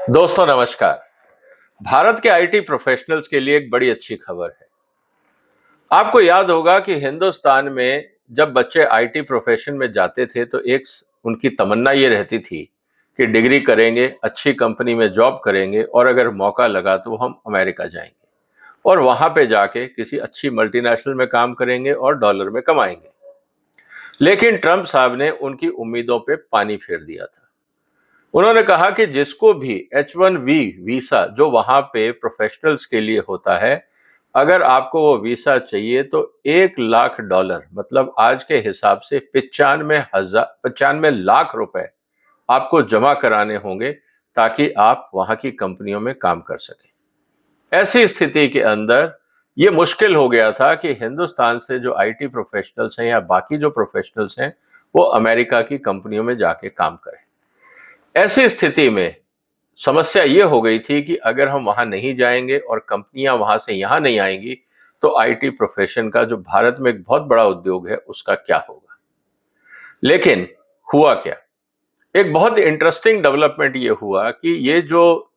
दोस्तों नमस्कार। भारत के आईटी प्रोफेशनल्स के लिए एक बड़ी अच्छी खबर है। आपको याद होगा कि हिंदुस्तान में जब बच्चे आईटी प्रोफेशन में जाते थे तो उनकी तमन्ना ये रहती थी कि डिग्री करेंगे, अच्छी कंपनी में जॉब करेंगे और अगर मौका लगा तो हम अमेरिका जाएंगे और वहां पे जाके किसी अच्छी मल्टीनेशनल में काम करेंगे और डॉलर में कमाएंगे। लेकिन ट्रंप साहब ने उनकी उम्मीदों पे पानी फेर दिया था। उन्होंने कहा कि जिसको भी H1B वीसा जो वहां पे प्रोफेशनल्स के लिए होता है, अगर आपको वो वीसा चाहिए तो $1,00,000 मतलब आज के हिसाब से 95 लाख रुपए आपको जमा कराने होंगे ताकि आप वहां की कंपनियों में काम कर सकें। ऐसी स्थिति के अंदर ये मुश्किल हो गया था कि हिंदुस्तान से जो आईटी प्रोफेशनल्स हैं या बाकी जो प्रोफेशनल्स हैं वो अमेरिका की कंपनियों में जाके काम करें। ऐसी स्थिति में समस्या ये हो गई थी कि अगर हम वहां नहीं जाएंगे और कंपनियां वहां से यहां नहीं आएंगी तो आईटी प्रोफेशन का जो भारत में एक बहुत बड़ा उद्योग है उसका क्या होगा। लेकिन हुआ क्या, एक बहुत इंटरेस्टिंग डेवलपमेंट ये हुआ कि ये जो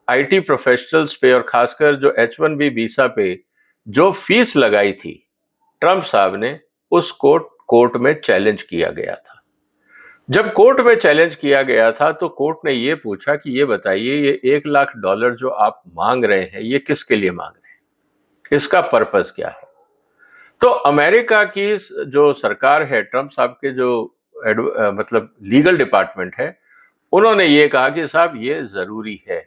आईटी प्रोफेशनल्स पे और खासकर जो H1B वीसा पे जो फीस लगाई थी ट्रंप साहब ने, उसको कोर्ट में चैलेंज किया गया था। जब कोर्ट में चैलेंज किया गया था तो कोर्ट ने ये पूछा कि ये बताइए ये $1,00,000 जो आप मांग रहे हैं ये किसके लिए मांग रहे हैं, इसका पर्पस क्या है। तो अमेरिका की जो सरकार है, ट्रंप साहब के जो मतलब लीगल डिपार्टमेंट है, उन्होंने ये कहा कि साहब ये जरूरी है।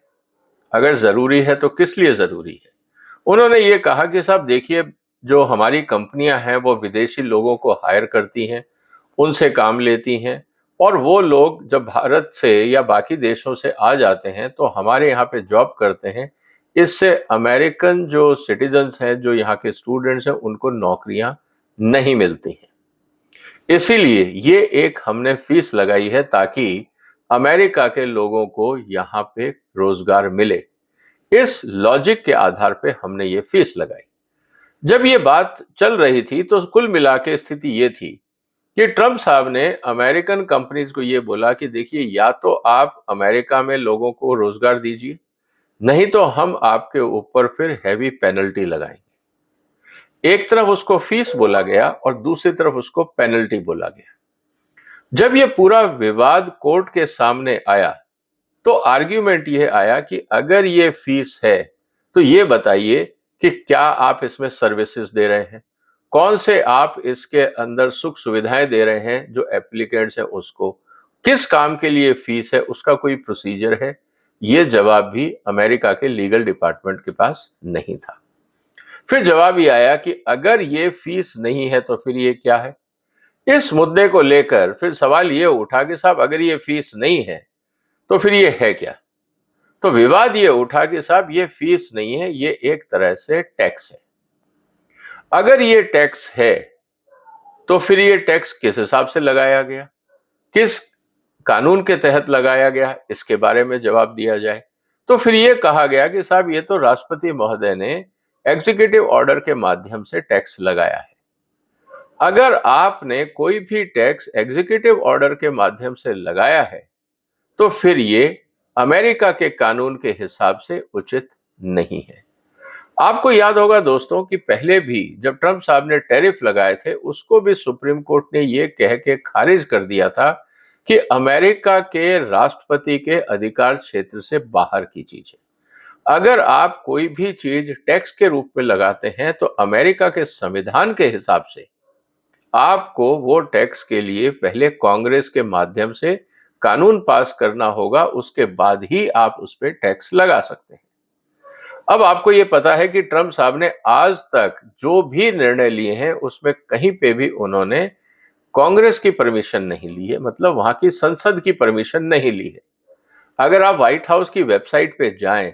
अगर जरूरी है तो किस लिए जरूरी है। उन्होंने ये कहा कि साहब देखिए, जो हमारी कंपनियां हैं वो विदेशी लोगों को हायर करती हैं, उनसे काम लेती हैं और वो लोग जब भारत से या बाकी देशों से आ जाते हैं तो हमारे यहाँ पे जॉब करते हैं। इससे अमेरिकन जो सिटीजन्स हैं, जो यहाँ के स्टूडेंट्स हैं, उनको नौकरियां नहीं मिलती हैं। इसीलिए ये एक हमने फीस लगाई है ताकि अमेरिका के लोगों को यहाँ पे रोजगार मिले। इस लॉजिक के आधार पे हमने ये फीस लगाई। जब ये बात चल रही थी तो कुल मिला के स्थिति ये थी कि ट्रंप साहब ने अमेरिकन कंपनीज को ये बोला कि देखिए, या तो आप अमेरिका में लोगों को रोजगार दीजिए, नहीं तो हम आपके ऊपर फिर हैवी पेनल्टी लगाएंगे। एक तरफ उसको फीस बोला गया और दूसरी तरफ उसको पेनल्टी बोला गया। जब ये पूरा विवाद कोर्ट के सामने आया तो आर्ग्यूमेंट ये आया कि अगर ये फीस है तो ये बताइए कि क्या आप इसमें सर्विसेज दे रहे हैं, कौन से आप इसके अंदर सुख सुविधाएं दे रहे हैं जो एप्लीकेंट्स हैं उसको, किस काम के लिए फीस है, उसका कोई प्रोसीजर है। ये जवाब भी अमेरिका के लीगल डिपार्टमेंट के पास नहीं था। फिर जवाब ये आया कि अगर ये फीस नहीं है तो फिर ये क्या है। इस मुद्दे को लेकर फिर सवाल ये उठा कि साहब अगर ये फीस नहीं है तो फिर ये है क्या। तो विवाद ये उठा कि साहब ये फीस नहीं है, ये एक तरह से टैक्स है। अगर ये टैक्स है तो फिर ये टैक्स किस हिसाब से लगाया गया, किस कानून के तहत लगाया गया, इसके बारे में जवाब दिया जाए। तो फिर ये कहा गया कि साहब ये तो राष्ट्रपति महोदय ने एग्जीक्यूटिव ऑर्डर के माध्यम से टैक्स लगाया है। अगर आपने कोई भी टैक्स एग्जीक्यूटिव ऑर्डर के माध्यम से लगाया है तो फिर ये अमेरिका के कानून के हिसाब से उचित नहीं है। आपको याद होगा दोस्तों कि पहले भी जब ट्रंप साहब ने टैरिफ लगाए थे उसको भी सुप्रीम कोर्ट ने ये कह के खारिज कर दिया था कि अमेरिका के राष्ट्रपति के अधिकार क्षेत्र से बाहर की चीज है। अगर आप कोई भी चीज टैक्स के रूप में लगाते हैं तो अमेरिका के संविधान के हिसाब से आपको वो टैक्स के लिए पहले कांग्रेस के माध्यम से कानून पास करना होगा, उसके बाद ही आप उस पर टैक्स लगा सकते हैं। अब आपको ये पता है कि ट्रंप साहब ने आज तक जो भी निर्णय लिए हैं उसमें कहीं पे भी उन्होंने कांग्रेस की परमिशन नहीं ली है, मतलब वहां की संसद की परमिशन नहीं ली है। अगर आप व्हाइट हाउस की वेबसाइट पे जाएं,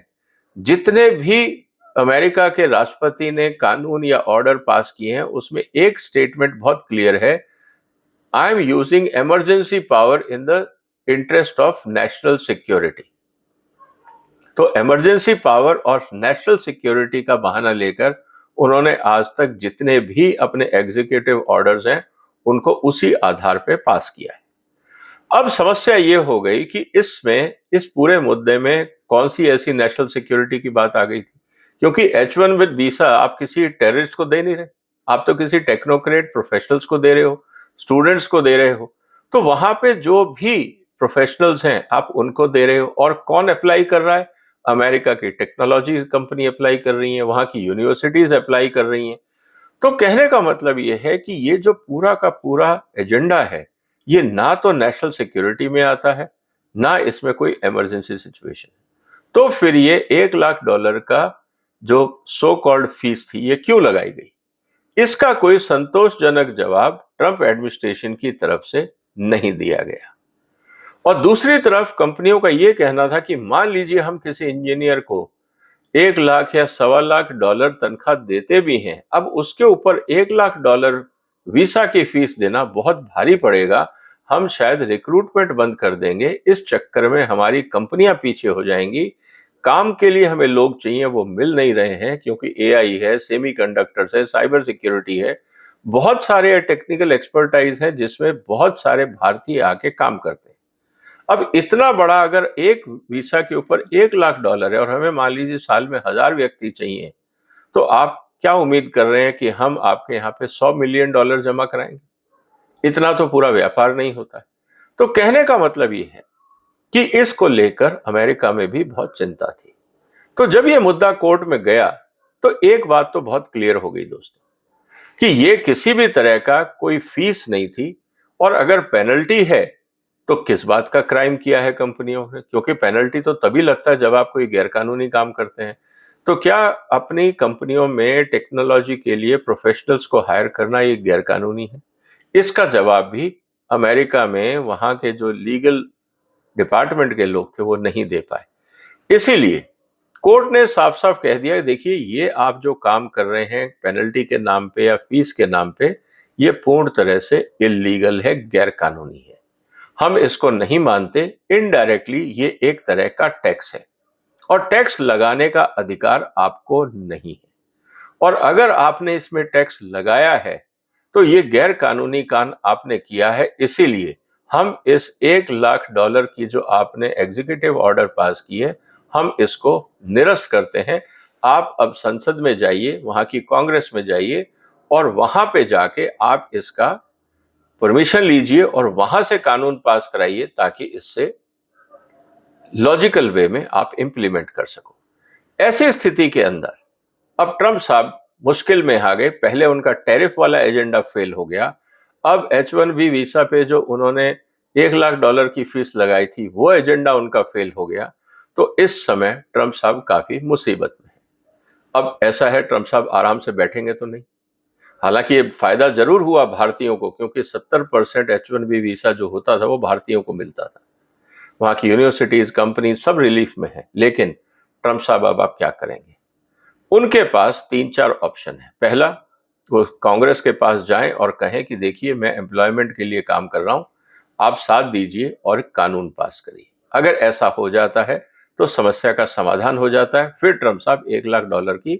जितने भी अमेरिका के राष्ट्रपति ने कानून या ऑर्डर पास किए हैं उसमें एक स्टेटमेंट बहुत क्लियर है, I am using emergency power in the interest of national security. तो इमरजेंसी पावर और नेशनल सिक्योरिटी का बहाना लेकर उन्होंने आज तक जितने भी अपने एग्जीक्यूटिव ऑर्डर्स हैं उनको उसी आधार पे पास किया है। अब समस्या ये हो गई कि इसमें इस पूरे मुद्दे में कौन सी ऐसी नेशनल सिक्योरिटी की बात आ गई थी? क्योंकि H1 विद वीसा आप किसी टेररिस्ट को दे नहीं रहे, आप तो किसी टेक्नोक्रेट प्रोफेशनल्स को दे रहे हो, स्टूडेंट्स को दे रहे हो। तो वहां पे जो भी प्रोफेशनल्स हैं आप उनको दे रहे हो, और कौन अप्लाई कर रहा है? अमेरिका की टेक्नोलॉजी कंपनी अप्लाई कर रही है, वहां की यूनिवर्सिटीज अप्लाई कर रही हैं। तो कहने का मतलब ये है कि ये जो पूरा का पूरा एजेंडा है, ये ना तो नेशनल सिक्योरिटी में आता है, ना इसमें कोई इमरजेंसी सिचुएशन। तो फिर ये $1 लाख का जो सो कॉल्ड फीस थी, ये क्यों लगाई गई? इसका कोई संतोषजनक जवाब ट्रंप एडमिनिस्ट्रेशन की तरफ से नहीं दिया गया। और दूसरी तरफ कंपनियों का यह कहना था कि मान लीजिए हम किसी इंजीनियर को 1 लाख या $1.25 तनख्वाह देते भी हैं, अब उसके ऊपर $1 लाख वीसा की फीस देना बहुत भारी पड़ेगा, हम शायद रिक्रूटमेंट बंद कर देंगे, इस चक्कर में हमारी कंपनियां पीछे हो जाएंगी, काम के लिए हमें लोग चाहिए वो मिल नहीं रहे हैं, क्योंकि एआई है, सेमीकंडक्टर्स है, साइबर सिक्योरिटी है, बहुत सारे टेक्निकल एक्सपर्टाइज है जिसमें बहुत सारे भारतीय आके काम करते हैं। अब इतना बड़ा अगर एक वीसा के ऊपर $1 लाख है और हमें मान लीजिए साल में 1000 व्यक्ति चाहिए, तो आप क्या उम्मीद कर रहे हैं कि हम आपके यहाँ पे $100 मिलियन जमा कराएंगे? इतना तो पूरा व्यापार नहीं होता है। तो कहने का मतलब ये है कि इसको लेकर अमेरिका में भी बहुत चिंता थी। तो जब ये मुद्दा कोर्ट में गया तो एक बात तो बहुत क्लियर हो गई दोस्तों, कि ये किसी भी तरह का कोई फीस नहीं थी, और अगर पेनल्टी है तो किस बात का क्राइम किया है कंपनियों ने? क्योंकि पेनल्टी तो तभी लगता है जब आप कोई गैरकानूनी काम करते हैं। तो क्या अपनी कंपनियों में टेक्नोलॉजी के लिए प्रोफेशनल्स को हायर करना ये गैरकानूनी है? इसका जवाब भी अमेरिका में वहां के जो लीगल डिपार्टमेंट के लोग थे वो नहीं दे पाए। इसीलिए कोर्ट ने साफ साफ कह दिया, देखिए ये आप जो काम कर रहे हैं पेनल्टी के नाम पे या फीस के नाम पे, ये पूर्ण तरह से इल्लीगल है, गैर कानूनी है, हम इसको नहीं मानते। इनडायरेक्टली ये एक तरह का टैक्स है, और टैक्स लगाने का अधिकार आपको नहीं है, और अगर आपने इसमें टैक्स लगाया है तो ये गैर कानूनी काम आपने किया है। इसीलिए हम इस $1 लाख की जो आपने एग्जीक्यूटिव ऑर्डर पास की है, हम इसको निरस्त करते हैं। आप अब संसद में जाइए, वहां की कांग्रेस में जाइए, और वहां पे जाके आप इसका परमिशन लीजिए और वहां से कानून पास कराइए, ताकि इससे लॉजिकल वे में आप इंप्लीमेंट कर सको। ऐसी स्थिति के अंदर अब ट्रंप साहब मुश्किल में आ गए। पहले उनका टैरिफ वाला एजेंडा फेल हो गया, अब H1B वीसा पे जो उन्होंने $1 लाख की फीस लगाई थी वो एजेंडा उनका फेल हो गया। तो इस समय ट्रंप साहब काफी मुसीबत में है। अब ऐसा है, ट्रंप साहब आराम से बैठेंगे तो नहीं। हालांकि ये फायदा जरूर हुआ भारतीयों को, क्योंकि 70% H1B वीसा जो होता था वो भारतीयों को मिलता था। वहां की यूनिवर्सिटीज, कंपनी सब रिलीफ में है। लेकिन ट्रंप साहब अब आप क्या करेंगे? उनके पास 3-4 ऑप्शन है। पहला, वो कांग्रेस के पास जाएं और कहें कि देखिए मैं एम्प्लॉयमेंट के लिए काम कर रहा हूं, आप साथ दीजिए और कानून पास करिए। अगर ऐसा हो जाता है तो समस्या का समाधान हो जाता है, फिर ट्रंप साहब $1 लाख की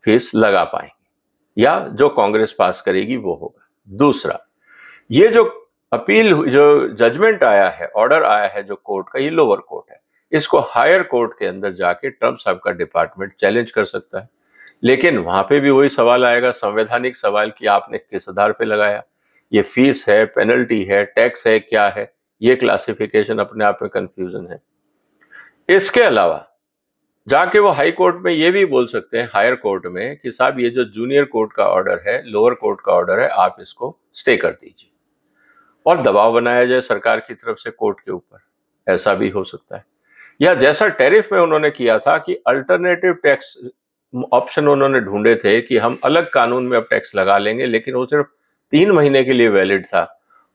फीस लगा पाएंगे, या जो कांग्रेस पास करेगी वो होगा। दूसरा, ये जो अपील, जो जजमेंट आया है, ऑर्डर आया है जो कोर्ट का, ये लोअर कोर्ट है, इसको हायर कोर्ट के अंदर जाके ट्रंप साहब का डिपार्टमेंट चैलेंज कर सकता है। लेकिन वहां पे भी वही सवाल आएगा, संवैधानिक सवाल, कि आपने किस आधार पे लगाया, ये फीस है, पेनल्टी है, टैक्स है, क्या है? ये क्लासिफिकेशन अपने आप में कंफ्यूजन है। इसके अलावा जाके वो हाई कोर्ट में ये भी बोल सकते हैं, हायर कोर्ट में, कि साहब ये जो जूनियर कोर्ट का ऑर्डर है, लोअर कोर्ट का ऑर्डर है, आप इसको स्टे कर दीजिए, और दबाव बनाया जाए सरकार की तरफ से कोर्ट के ऊपर। ऐसा भी हो सकता है। या जैसा टैरिफ में उन्होंने किया था कि अल्टरनेटिव टैक्स ऑप्शन उन्होंने ढूंढे थे, कि हम अलग कानून में अब टैक्स लगा लेंगे, लेकिन वो सिर्फ 3 महीने के लिए वैलिड था।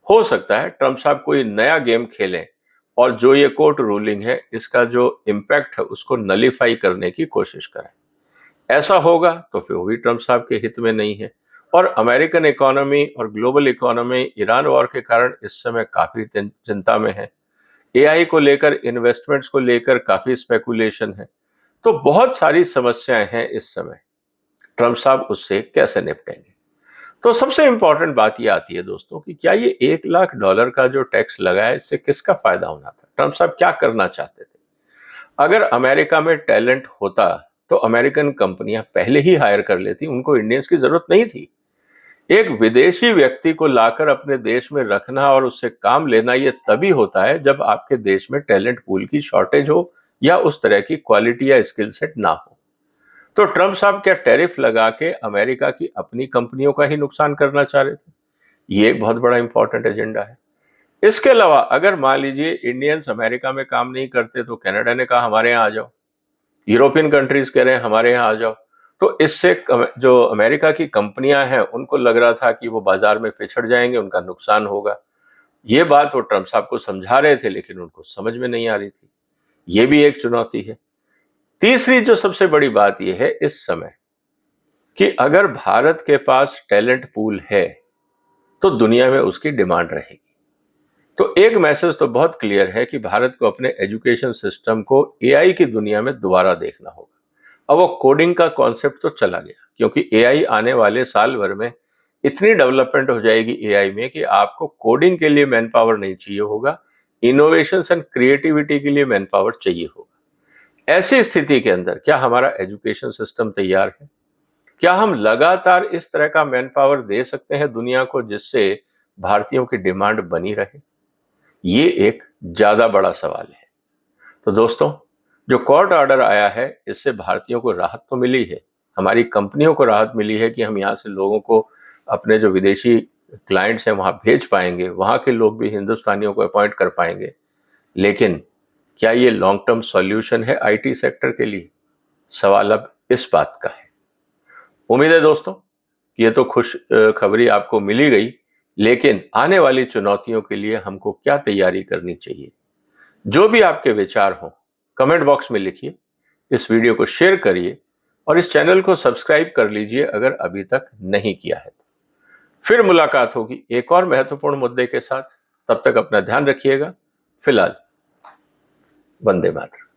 हो सकता है ट्रंप साहब कोई नया गेम खेलें और जो ये कोर्ट रूलिंग है इसका जो इम्पैक्ट है उसको नलीफाई करने की कोशिश करें। ऐसा होगा तो फिर वो भी ट्रंप साहब के हित में नहीं है। और अमेरिकन इकोनॉमी और ग्लोबल इकोनॉमी ईरान वॉर के कारण इस समय काफी चिंता में है। एआई को लेकर, इन्वेस्टमेंट्स को लेकर काफी स्पेकुलेशन है। तो बहुत सारी समस्याएं हैं इस समय। ट्रंप साहब उससे कैसे निपटेंगे? तो सबसे इंपॉर्टेंट बात यह आती है दोस्तों कि क्या ये $1 लाख का जो टैक्स लगा है इससे किसका फायदा होना था? ट्रंप साहब क्या करना चाहते थे? अगर अमेरिका में टैलेंट होता तो अमेरिकन कंपनियां पहले ही हायर कर लेती, उनको इंडियंस की जरूरत नहीं थी। एक विदेशी व्यक्ति को लाकर अपने देश में रखना और उससे काम लेना ये तभी होता है जब आपके देश में टैलेंट पूल की शॉर्टेज हो या उस तरह की क्वालिटी या स्किल सेट ना हो। तो ट्रंप साहब क्या टैरिफ लगा के अमेरिका की अपनी कंपनियों का ही नुकसान करना चाह रहे थे? ये एक बहुत बड़ा इंपॉर्टेंट एजेंडा है। इसके अलावा अगर मान लीजिए इंडियंस अमेरिका में काम नहीं करते तो कनाडा ने कहा हमारे यहाँ आ जाओ, यूरोपियन कंट्रीज कह रहे हैं हमारे यहाँ आ जाओ, तो इससे जो अमेरिका की कंपनियां हैं उनको लग रहा था कि वो बाजार में पिछड़ जाएंगे, उनका नुकसान होगा। ये बात वो ट्रंप साहब को समझा रहे थे लेकिन उनको समझ में नहीं आ रही थी। ये भी एक चुनौती है। तीसरी जो सबसे बड़ी बात यह है इस समय कि अगर भारत के पास टैलेंट पूल है तो दुनिया में उसकी डिमांड रहेगी। तो एक मैसेज तो बहुत क्लियर है कि भारत को अपने एजुकेशन सिस्टम को एआई की दुनिया में दोबारा देखना होगा। अब वो कोडिंग का कॉन्सेप्ट तो चला गया क्योंकि एआई आने वाले साल भर में इतनी डेवलपमेंट हो जाएगी एआई में कि आपको कोडिंग के लिए मैन पावर नहीं चाहिए होगा, इनोवेशन एंड क्रिएटिविटी के लिए मैन पावर चाहिए होगा। ऐसी स्थिति के अंदर क्या हमारा एजुकेशन सिस्टम तैयार है? क्या हम लगातार इस तरह का मैन पावर दे सकते हैं दुनिया को जिससे भारतीयों की डिमांड बनी रहे? ये एक ज्यादा बड़ा सवाल है। तो दोस्तों, जो कोर्ट ऑर्डर आया है इससे भारतीयों को राहत तो मिली है, हमारी कंपनियों को राहत मिली है कि हम यहाँ से लोगों को अपने जो विदेशी क्लाइंट्स हैं वहाँ भेज पाएंगे, वहाँ के लोग भी हिंदुस्तानियों को अपॉइंट कर पाएंगे। लेकिन क्या ये लॉन्ग टर्म सॉल्यूशन है आईटी सेक्टर के लिए? सवाल अब इस बात का है। उम्मीद है दोस्तों कि ये तो खुश खबरी आपको मिली गई, लेकिन आने वाली चुनौतियों के लिए हमको क्या तैयारी करनी चाहिए? जो भी आपके विचार हों कमेंट बॉक्स में लिखिए, इस वीडियो को शेयर करिए और इस चैनल को सब्सक्राइब कर लीजिए अगर अभी तक नहीं किया है। फिर मुलाकात होगी एक और महत्वपूर्ण मुद्दे के साथ। तब तक अपना ध्यान रखिएगा। फिलहाल वंदे मातरम।